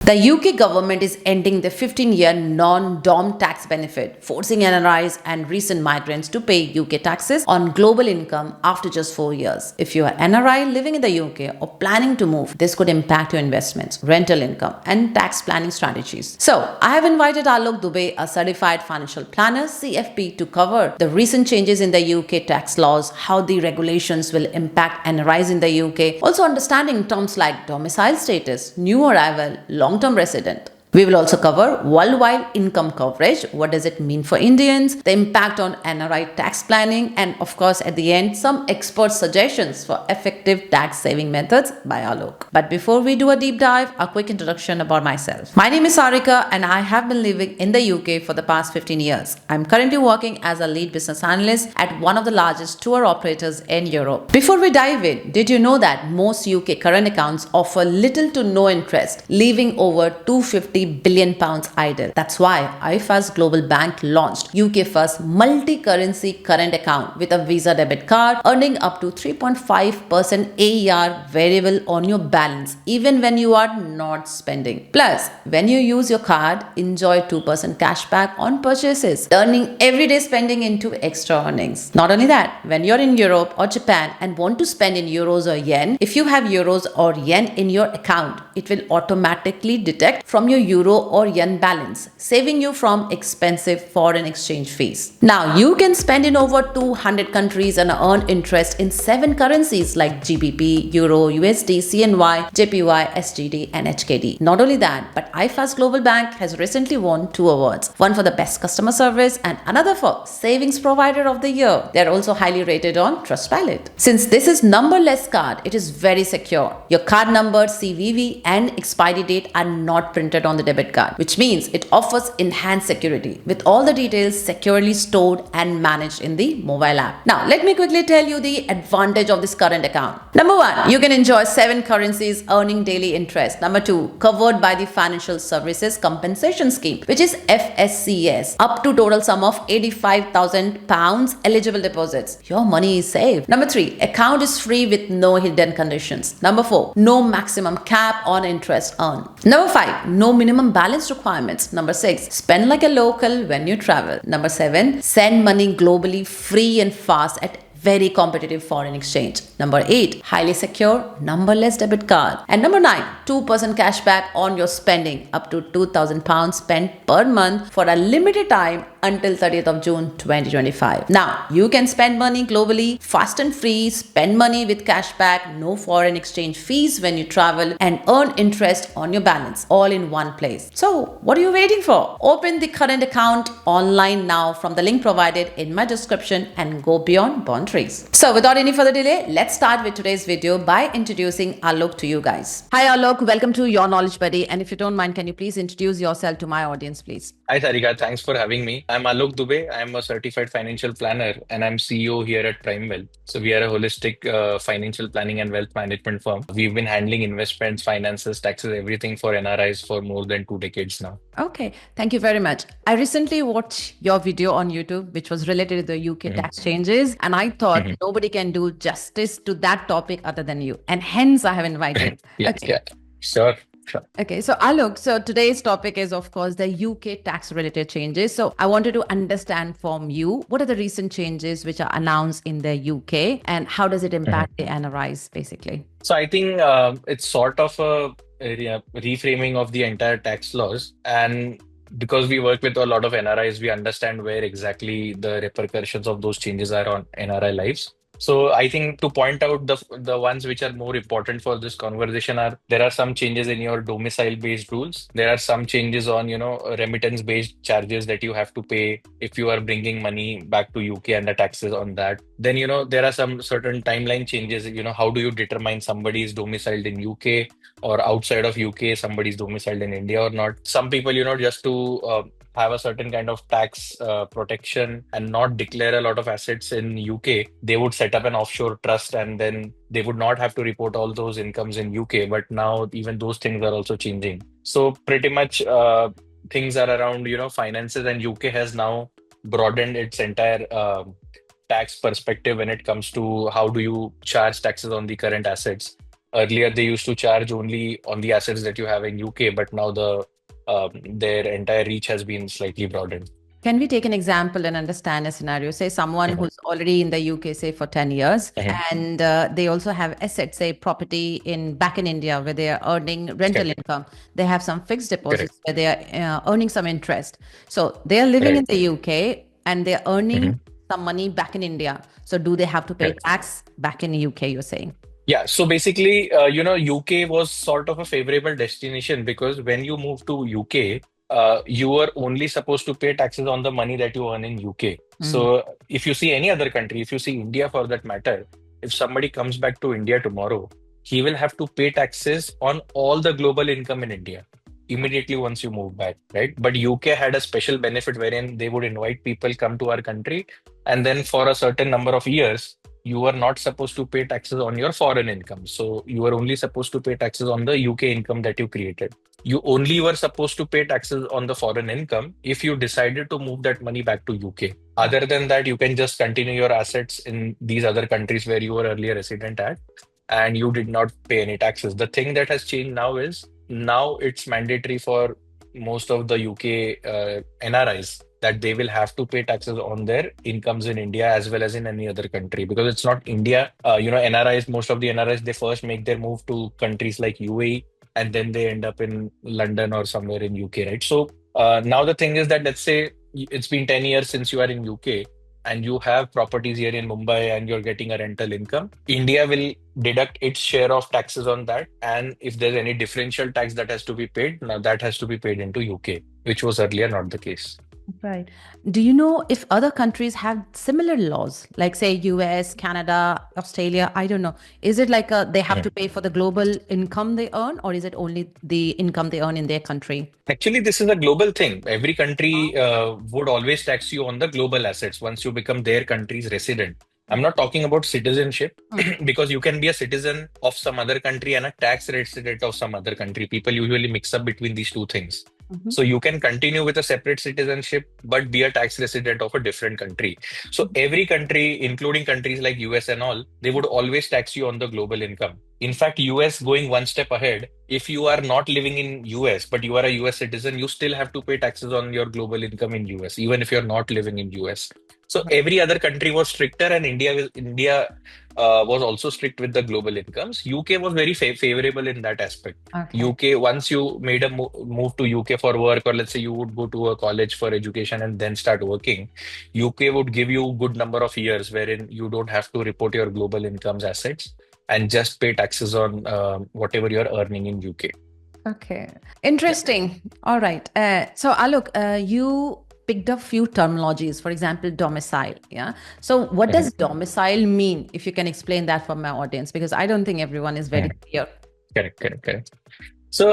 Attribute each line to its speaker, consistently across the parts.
Speaker 1: The UK government is ending the 15-year non-dom tax benefit, forcing NRIs and recent migrants to pay UK taxes on global income after just 4 years. If you are NRI living in the UK or planning to move, this could impact your investments, rental income, and tax planning strategies. So, I have invited Alok Dubey, a certified financial planner, CFP, to cover the recent changes in the UK tax laws, how the regulations will impact NRIs in the UK, also understanding terms like domicile status, new arrival, long-term resident. We will also cover worldwide income coverage. What does it mean for Indians? The impact on NRI tax planning, and of course, at the end, some expert suggestions for effective tax saving methods by Alok. But before we do a deep dive, a quick introduction about myself. My name is Sarika, and I have been living in the UK for the past 15 years. I'm currently working as a lead business analyst at one of the largest tour operators in Europe. Before we dive in, did you know that most UK current accounts offer little to no interest, leaving over 250 billion pounds idle? That's why iFAST Global Bank launched UK first multi-currency current account with a Visa debit card, earning up to 3.5% AER variable on your balance, even when you are not spending. Plus, when you use your card, enjoy 2% cashback on purchases, turning everyday spending into extra earnings. Not only that, when you're in Europe or Japan and want to spend in euros or yen, if you have euros or yen in your account, it will automatically detect from your euro or yen balance, saving you from expensive foreign exchange fees. Now, you can spend in over 200 countries and earn interest in 7 currencies like GBP, Euro, USD, CNY, JPY, SGD, and HKD. Not only that, but iFAST Global Bank has recently won 2 awards, one for the best customer service and another for Savings Provider of the Year. They are also highly rated on Trustpilot. Since this is numberless card, it is very secure. Your card number, CVV, and expiry date are not printed on the debit card, which means it offers enhanced security with all the details securely stored and managed in the mobile app. Now, let me quickly tell you the advantage of this current account. Number 1, you can enjoy 7 currencies earning daily interest. Number 2, covered by the Financial Services Compensation Scheme, which is FSCS, up to total sum of £85,000 eligible deposits. Your money is saved. Number 3, account is free with no hidden conditions. Number 4, no maximum cap on interest earned. Number 5, no minimum balance requirements. Number 6, spend like a local when you travel. Number 7, send money globally free and fast at very competitive foreign exchange. Number 8, highly secure, numberless debit card. And number 9, 2% cashback on your spending, up to £2,000 spent per month for a limited time until 30th of June 2025. Now, you can spend money globally, fast and free, spend money with cashback, no foreign exchange fees when you travel, and earn interest on your balance, all in one place. So, what are you waiting for? Open the current account online now from the link provided in my description and go beyond boundaries. So, without any further delay, let's start with today's video by introducing Alok to you guys. Hi Alok, welcome to Your Knowledge Buddy. And if you don't mind, can you please introduce yourself to my audience, please?
Speaker 2: Hi, Sarika. Thanks for having me. I'm Alok Dubey. I'm a certified financial planner and I'm CEO here at PrimeWealth. So we are a holistic financial planning and wealth management firm. We've been handling investments, finances, taxes, everything for NRIs for more than 2 decades now.
Speaker 1: Okay, thank you very much. I recently watched your video on YouTube, which was related to the UK
Speaker 2: Mhm.
Speaker 1: tax changes, and I thought
Speaker 2: Mhm.
Speaker 1: nobody can do justice to that topic other than you, and hence I have invited.
Speaker 2: Yeah,
Speaker 1: Okay.
Speaker 2: yeah. Sure, sure.
Speaker 1: Okay, so Alok, so today's topic is, of course, the UK tax related changes. So I wanted to understand from you what are the recent changes which are announced in the UK and how does it
Speaker 2: Mhm.
Speaker 1: impact the NRIs basically?
Speaker 2: So I think it's sort of a reframing of the entire tax laws. And because we work with a lot of NRIs, we understand where exactly the repercussions of those changes are on NRI lives. So I think to point out the ones which are more important for this conversation are there are some changes in your domicile based rules. There are some changes on, remittance based charges that you have to pay if you are bringing money back to UK and the taxes on that. Then, there are some certain timeline changes. How do you determine somebody is domiciled in UK or outside of UK, somebody's domiciled in India or not? Some people, just to have a certain kind of tax protection and not declare a lot of assets in UK, they would set up an offshore trust and then they would not have to report all those incomes in UK. But now even those things are also changing. So pretty much things are around, finances, and UK has now broadened its entire tax perspective when it comes to how do you charge taxes on the current assets. Earlier, they used to charge only on the assets that you have in UK, but now their entire reach has been slightly broadened.
Speaker 1: Can we take an example and understand a scenario? Say someone
Speaker 2: Mhm.
Speaker 1: who's already in the UK, say for 10 years,
Speaker 2: Mhm.
Speaker 1: and they also have assets, say property in back in India where they are earning rental
Speaker 2: Correct.
Speaker 1: income. They have some fixed
Speaker 2: Correct.
Speaker 1: deposits where they are earning some interest. So they are living in
Speaker 2: Right.
Speaker 1: the UK and they're earning
Speaker 2: Mhm.
Speaker 1: some money back in India. So do they have to pay
Speaker 2: Correct.
Speaker 1: tax back in UK, you're saying?
Speaker 2: Yeah, so basically, UK was sort of a favorable destination because when you move to UK, you were only supposed to pay taxes on the money that you earn in UK.
Speaker 1: Mm.
Speaker 2: So if you see any other country, if you see India for that matter, if somebody comes back to India tomorrow, he will have to pay taxes on all the global income in India immediately once you move back, right? But UK had a special benefit wherein they would invite people come to our country, and then for a certain number of years you are not supposed to pay taxes on your foreign income. So you are only supposed to pay taxes on the UK income that you created. You only were supposed to pay taxes on the foreign income if you decided to move that money back to UK. Other than that, you can just continue your assets in these other countries where you were earlier resident at, and you did not pay any taxes. The thing that has changed now is now it's mandatory for most of the UK NRIs that they will have to pay taxes on their incomes in India as well as in any other country because it's not India. NRIs, most of the NRIs, they first make their move to countries like UAE and then they end up in London or somewhere in UK, right? So now the thing is that let's say it's been 10 years since you are in UK and you have properties here in Mumbai and you're getting a rental income, India will deduct its share of taxes on that. And if there's any differential tax that has to be paid, now that has to be paid into UK, which was earlier not the case.
Speaker 1: Right. Do you know if other countries have similar laws, like say US, Canada, Australia? I don't know. Is it like they have to pay for the global income they earn, or is it only the income they earn in their country?
Speaker 2: Actually, this is a global thing. Every country would always tax you on the global assets once you become their country's resident. I'm not talking about citizenship
Speaker 1: Mm.
Speaker 2: because you can be a citizen of some other country and a tax resident of some other country. People usually mix up between these two things.
Speaker 1: Mhm.
Speaker 2: So you can continue with a separate citizenship but be a tax resident of a different country. So every country, including countries like US and all, they would always tax you on the global income. In fact, US going one step ahead, if you are not living in US but you are a US citizen, you still have to pay taxes on your global income in US, even if you're not living in US. So every other country was stricter, and India was also strict with the global incomes. UK was very favorable in that aspect.
Speaker 1: Okay.
Speaker 2: UK, once you made a move to UK for work, or let's say you would go to a college for education and then start working, UK would give you good number of years wherein you don't have to report your global incomes assets and just pay taxes on whatever you're earning in UK.
Speaker 1: Okay.
Speaker 2: Yeah.
Speaker 1: Interesting. All right. So Alok, you picked up few terminologies, for example, domicile. Yeah. So what
Speaker 2: Mhm.
Speaker 1: does domicile mean? If you can explain that for my audience, because I don't think everyone is very
Speaker 2: Mhm.
Speaker 1: clear.
Speaker 2: Correct, correct, correct. So,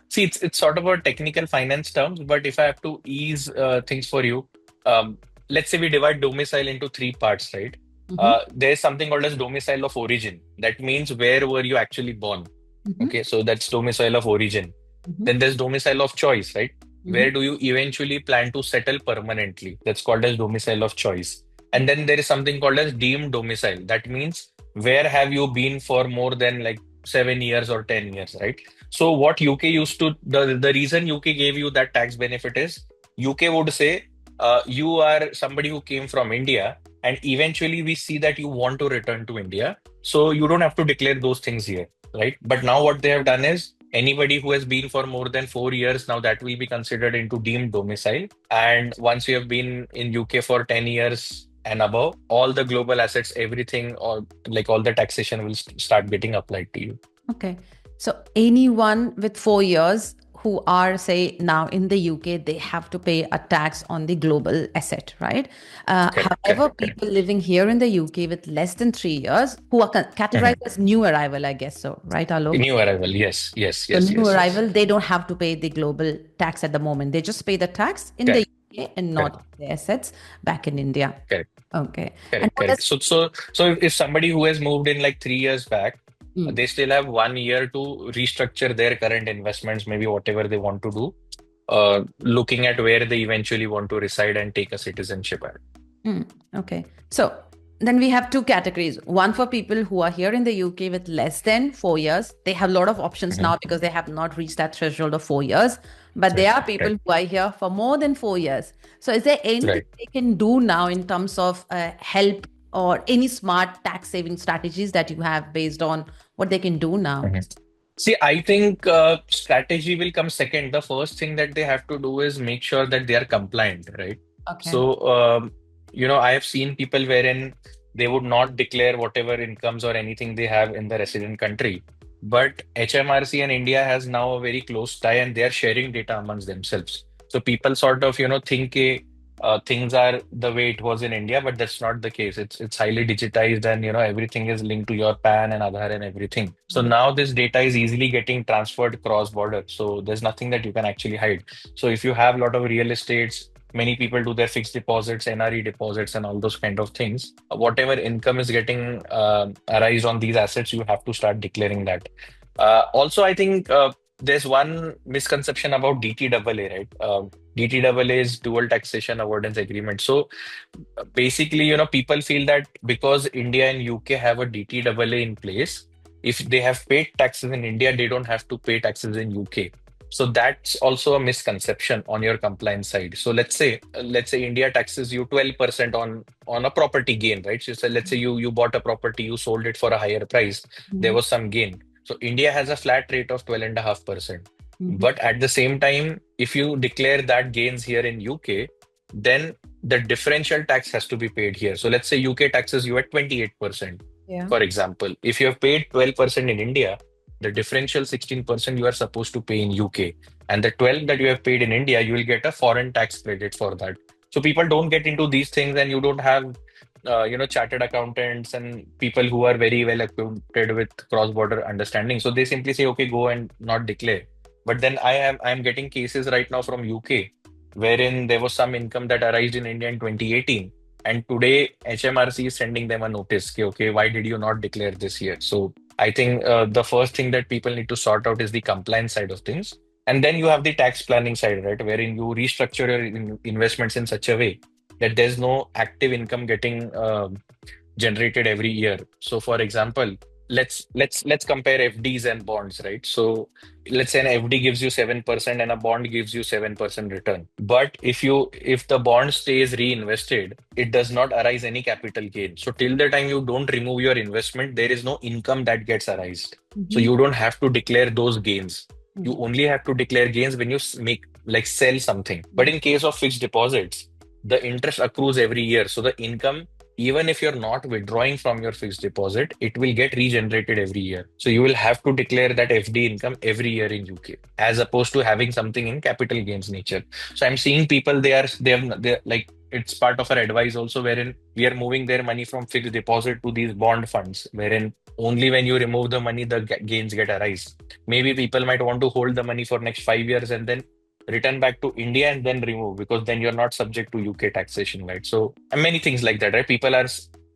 Speaker 2: see, it's sort of a technical finance terms, but if I have to ease things for you, um, let's say we divide domicile into three parts, right?
Speaker 1: Mm-hmm.
Speaker 2: There's something called as domicile of origin. That means where were you actually born?
Speaker 1: Mm-hmm.
Speaker 2: Okay, so that's domicile of origin.
Speaker 1: Mm-hmm.
Speaker 2: Then there's domicile of choice, right?
Speaker 1: Mm-hmm.
Speaker 2: Where do you eventually plan to settle permanently? That's called as domicile of choice. And then there is something called as deemed domicile. That means where have you been for more than like 7 years or 10 years, right? So what UK used to, the reason UK gave you that tax benefit is UK would say, you are somebody who came from India, and eventually we see that you want to return to India. So you don't have to declare those things here, right? But now what they have done is anybody who has been for more than 4 years, now that will be considered into deemed domicile. And once you have been in UK for 10 years and above, all the global assets, everything, or like all the taxation will start getting applied to you.
Speaker 1: Okay. So anyone with 4 years who are, say, now in the UK, they have to pay a tax on the global asset, right?
Speaker 2: Correct,
Speaker 1: However,
Speaker 2: correct, correct.
Speaker 1: people living here in the UK with less than 3 years who are categorized
Speaker 2: Mhm.
Speaker 1: as new arrival, I guess so, right, Alok?
Speaker 2: New arrival, yes, yes,
Speaker 1: So
Speaker 2: yes,
Speaker 1: new
Speaker 2: yes, yes.
Speaker 1: arrival, they don't have to pay the global tax at the moment. They just pay the tax in the
Speaker 2: Correct,
Speaker 1: UK and
Speaker 2: correct,
Speaker 1: not the assets back in India.
Speaker 2: correct,
Speaker 1: Okay. And
Speaker 2: correct,
Speaker 1: what
Speaker 2: correct.
Speaker 1: does
Speaker 2: So if somebody who has moved in like 3 years back,
Speaker 1: mm,
Speaker 2: they still have 1 year to restructure their current investments, maybe whatever they want to do, looking at where they eventually want to reside and take a citizenship at.
Speaker 1: okay. So Then we have two categories. One for people who are here in the UK with less than 4 years. They have a lot of options
Speaker 2: Mhm.
Speaker 1: now because they have not reached that threshold of 4 years. But there
Speaker 2: Right.
Speaker 1: are people
Speaker 2: Right.
Speaker 1: who are here for more than 4 years. So is there anything
Speaker 2: Right.
Speaker 1: they can do now in terms of help or any smart tax saving strategies that you have based on what they can do now?
Speaker 2: Mhm. See, I think strategy will come second. The first thing that they have to do is make sure that they are compliant, right?
Speaker 1: Okay.
Speaker 2: So, I have seen people wherein they would not declare whatever incomes or anything they have in the resident country. But HMRC and India has now a very close tie and they are sharing data amongst themselves. So people sort of, think things are the way it was in India, but that's not the case. It's highly digitized and everything is linked to your PAN and Aadhaar and everything. So
Speaker 1: Mhm.
Speaker 2: now this data is easily getting transferred cross border. So there's nothing that you can actually hide. So if you have a lot of real estates, many people do their fixed deposits, NRE deposits, and all those kind of things. Whatever income is getting arise on these assets, you have to start declaring that. Also, I think there's one misconception about DTAA, right? DTAA is dual taxation avoidance agreement. So basically, people feel that because India and UK have a DTAA in place, if they have paid taxes in India, they don't have to pay taxes in UK. So that's also a misconception on your compliance side. So let's say India taxes you 12% on a property gain, right? So let's say you bought a property, you sold it for a higher price, there
Speaker 1: Mhm.
Speaker 2: was some gain. So India has a flat rate of 12.5%.
Speaker 1: Mhm.
Speaker 2: But at the same time, if you declare that gains here in UK, then the differential tax has to be paid here. So let's say UK taxes you at 28%,
Speaker 1: Yeah.
Speaker 2: for example. If you have paid 12% in India, the differential 16% you are supposed to pay in UK. And the 12 that you have paid in India, you will get a foreign tax credit for that. So people don't get into these things and you don't have chartered accountants and people who are very well acquainted with cross-border understanding. So they simply say, okay, go and not declare. But then I'm getting cases right now from UK wherein there was some income that arose in India in 2018. And today, HMRC is sending them a notice. Okay, why did you not declare this year? So I think the first thing that people need to sort out is the compliance side of things. And then you have the tax planning side, right? Wherein you restructure your investments in such a way that there's no active income getting generated every year. So, for example, let's compare FDs and bonds, right? So, let's say an FD gives you 7% and a bond gives you 7% return. But if the bond stays reinvested, it does not arise any capital gain. So, till the time you don't remove your investment, there is no income that gets arised. So,
Speaker 1: Mhm.
Speaker 2: you don't have to declare those gains. You
Speaker 1: Mhm.
Speaker 2: only have to declare gains when you make like sell something. But in case of fixed deposits, the interest accrues every year. So the income, even if you're not withdrawing from your fixed deposit, it will get regenerated every year. So you will have to declare that FD income every year in UK, as opposed to having something in capital gains nature. So I'm seeing people they're like it's part of our advice also, wherein we are moving their money from fixed deposit to these bond funds, wherein only when you remove the money the gains get arise. Maybe people might want to hold the money for next 5 years and then return back to India and then remove, because then you're not subject to UK taxation, right? So and many things like that, right? People are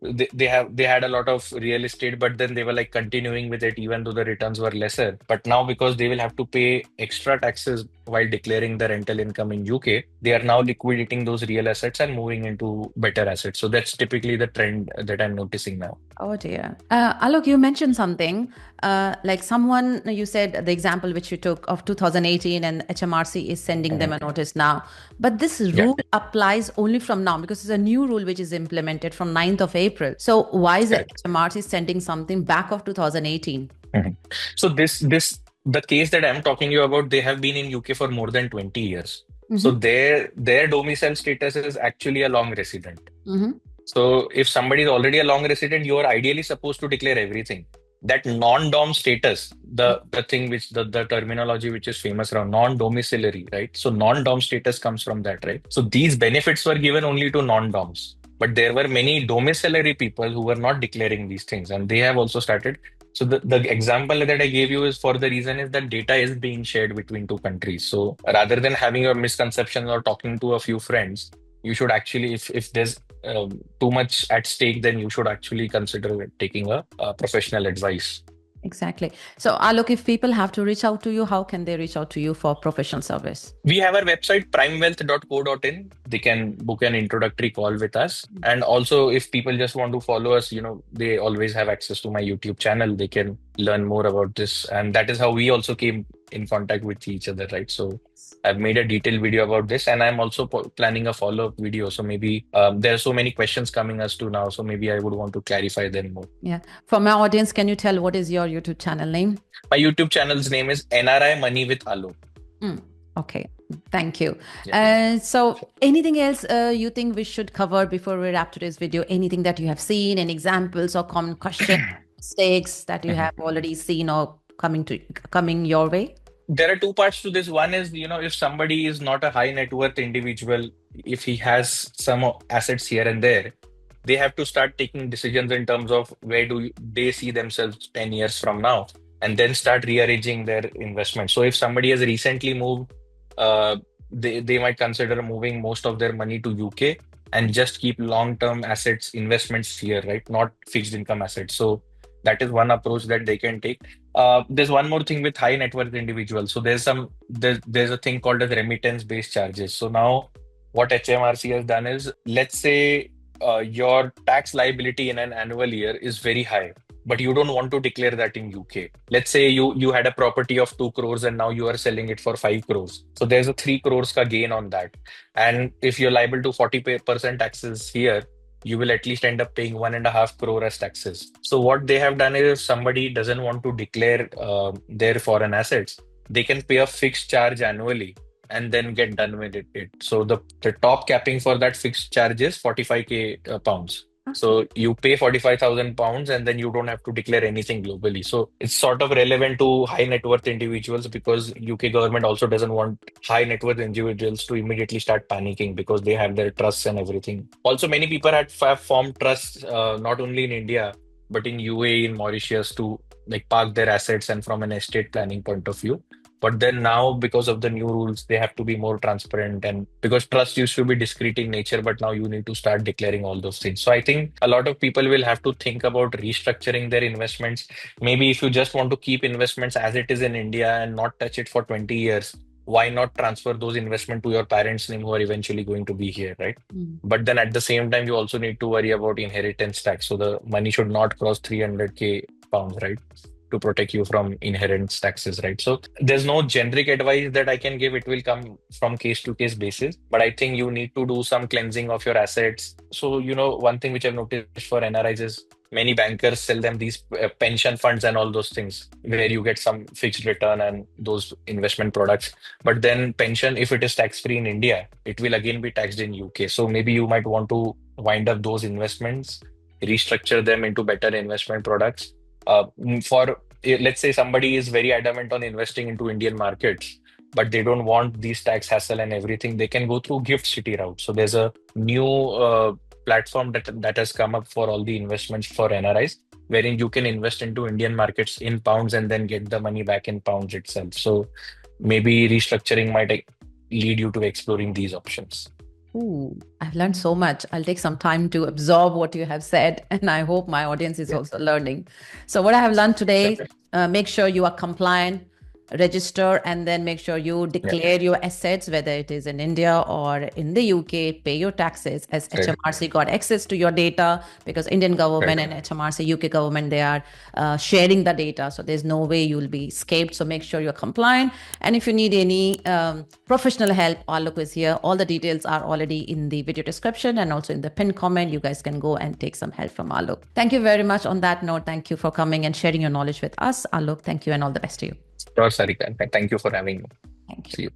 Speaker 2: they had a lot of real estate, but then they were like continuing with it even though the returns were lesser. But now because they will have to pay extra taxes while declaring the rental income in UK, they are now liquidating those real assets and moving into better assets. So that's typically the trend that I'm noticing now.
Speaker 1: Oh dear. Alok, you mentioned something like someone, you said the example which you took of 2018 and HMRC is sending them
Speaker 2: Mhm.
Speaker 1: a notice now. But this
Speaker 2: Yeah.
Speaker 1: rule applies only from now because it's a new rule which is implemented from 9th of April. So why is it
Speaker 2: Correct.
Speaker 1: HMRC sending something back of 2018?
Speaker 2: Mhm. So the case that I'm talking you about, they have been in UK for more than 20 years. So
Speaker 1: Mm-hmm.
Speaker 2: their domicile status is actually a long resident.
Speaker 1: Mm-hmm.
Speaker 2: So if somebody is already a long resident, you are ideally supposed to declare everything. That non-dom status, the thing which the terminology which is famous around non-domiciliary, right? So non-dom status comes from that, right? So these benefits were given only to non-doms, but there were many domiciliary people who were not declaring these things, and they have also started. So the example that I gave you is for the reason is that data is being shared between two countries. So rather than having a misconception or talking to a few friends, you should actually, if there's too much at stake, then you should actually consider taking a professional advice.
Speaker 1: Exactly. So, Alok, if people have to reach out to you, how can they reach out to you for professional service?
Speaker 2: We have our website primewealth.co.in. They can book an introductory call with us. And also, if people just want to follow us, they always have access to my YouTube channel. They can learn more about this. And that is how we also came in contact with each other, right? So I've made a detailed video about this, and I'm also planning a follow-up video. So maybe there are so many questions coming us to now. So maybe I would want to clarify them more.
Speaker 1: Yeah. For my audience, can you tell what is your YouTube channel name?
Speaker 2: My YouTube channel's name is NRI Money with Alok.
Speaker 1: Okay. Thank you.
Speaker 2: Yeah.
Speaker 1: So anything else you think we should cover before we wrap today's video? Anything that you have seen, any examples or common questions, mistakes that you have already seen or coming your way?
Speaker 2: There are two parts to this. One is, if somebody is not a high net worth individual, if he has some assets here and there, they have to start taking decisions in terms of where do they see themselves 10 years from now, and then start rearranging their investment. So if somebody has recently moved, uh, they might consider moving most of their money to UK and just keep long-term assets, investments here, right? Not fixed income assets. So that is one approach that they can take. There's one more thing with high net worth individuals. So there's a thing called as remittance based charges. So now what HMRC has done is, let's say your tax liability in an annual year is very high, but you don't want to declare that in UK. Let's say you had a property of 2 crores and now you are selling it for 5 crores. So there's a 3 crores ka gain on that. And if you're liable to 40% taxes here, you will at least end up paying 1.5 crore as taxes. So what they have done is, if somebody doesn't want to declare their foreign assets, they can pay a fixed charge annually and then get done with it. So the top capping for that fixed charge is 45k pounds. So you pay 45,000 pounds and then you don't have to declare anything globally. So it's sort of relevant to high net worth individuals, because UK government also doesn't want high net worth individuals to immediately start panicking because they have their trusts and everything. Also, many people have formed trusts not only in India but in UAE, in Mauritius, to like park their assets and from an estate planning point of view. But then now, because of the new rules, they have to be more transparent. And because trust used to be discreet in nature, but now you need to start declaring all those things. So I think a lot of people will have to think about restructuring their investments. Maybe if you just want to keep investments as it is in India and not touch it for 20 years, why not transfer those investments to your parents' name who are eventually going to be here, right? But then at the same time, you also need to worry about inheritance tax. So the money should not cross 300k pounds, right? To protect you from inheritance taxes, right? So there's no generic advice that I can give. It will come from case to case basis. But I think you need to do some cleansing of your assets. So, one thing which I've noticed for NRIs is many bankers sell them these pension funds and all those things where you get some fixed return and those investment products. But then pension, if it is tax free in India, it will again be taxed in UK. So maybe you might want to wind up those investments, restructure them into better investment products. For let's say somebody is very adamant on investing into Indian markets, but they don't want these tax hassle and everything, they can go through Gift City route. So there's a new platform that has come up for all the investments for NRIs, wherein you can invest into Indian markets in pounds and then get the money back in pounds itself. So maybe restructuring might lead you to exploring these options.
Speaker 1: Ooh, I've learned so much. I'll take some time to absorb what you have said, and I hope my audience is also learning. So what I have learned today, make sure you are compliant, register, and then make sure you declare your assets, whether it is in India or in the UK, pay your taxes, as HMRC got access to your data, because Indian government and HMRC, UK government, they are sharing the data. So there's no way you'll be escaped. So make sure you're compliant. And if you need any professional help, Alok is here. All the details are already in the video description and also in the pinned comment. You guys can go and take some help from Alok. Thank you very much. On that note, thank you for coming and sharing your knowledge with us. Alok, thank you and all the best to you.
Speaker 2: Sure, Sarika. Thank you for having me.
Speaker 1: Thank you.
Speaker 2: See you.